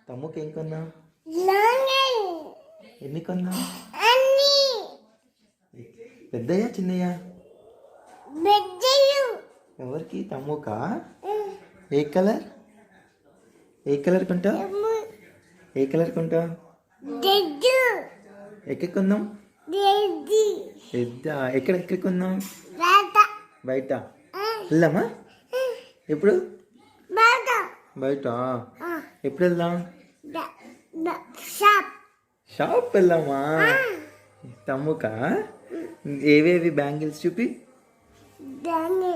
తమ్ముకి ఏం కొన్నా? లాంగన్ ఎన్ని కొన్నా? అన్ని పెద్దయ్యా చిన్నయ్యా? బెజ్జలు ఎవరికి? తమ్ముకా? ఏ కలర్? ఏ కలర్ కొంటావు? ఏ కలర్ కొంటావు? దెజ్జు ఎక్కడ కొందాం? దెజ్జి పెద్ద ఎక్కడ కొందాం? బాట బయట వెళ్దామా? ఎప్పుడు? బాట బయట ఎప్పుడు వెళ్దాం? షాప్ షాప్ వెళ్దామా? తమ్ముకా? ఏవేవి బ్యాంగిల్స్ చూపి. దాని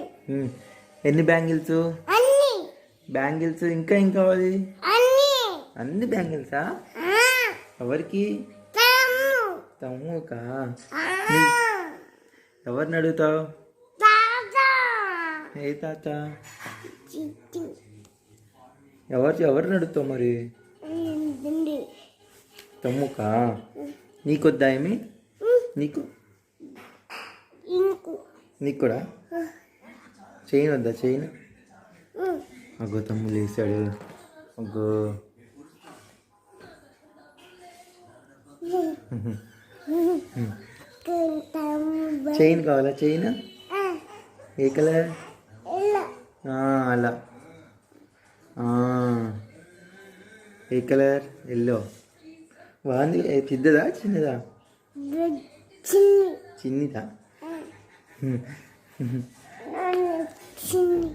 ఎన్ని బ్యాంగిల్స్? అన్ని బ్యాంగిల్స్ ఇంకా ఏం కావాలి? అన్ని అన్ని బ్యాంగిల్సా? ఎవరికి? తమ్ము తమ్ముకా? ఎవరిని అడుగుతావు? తాత ఏ తాత? చిట్టి ఎవరిని అడుగుతావు మరి? దిండి తమ్ముకా? నీకొద్దా ఏమి? నీకు ఇంకు నీకు కూడా చైన్ వద్దా? చైన్ అగ్గో తమ్ముడు వేసాడు. అగ్గో చైన్ కావాలా? చైన్ ఏ కలర్? అలా ఏ కలర్? ఎల్లో బాగుంది. పెద్దదా చిన్నదా? చిన్ని చిన్నదా? చిన్ని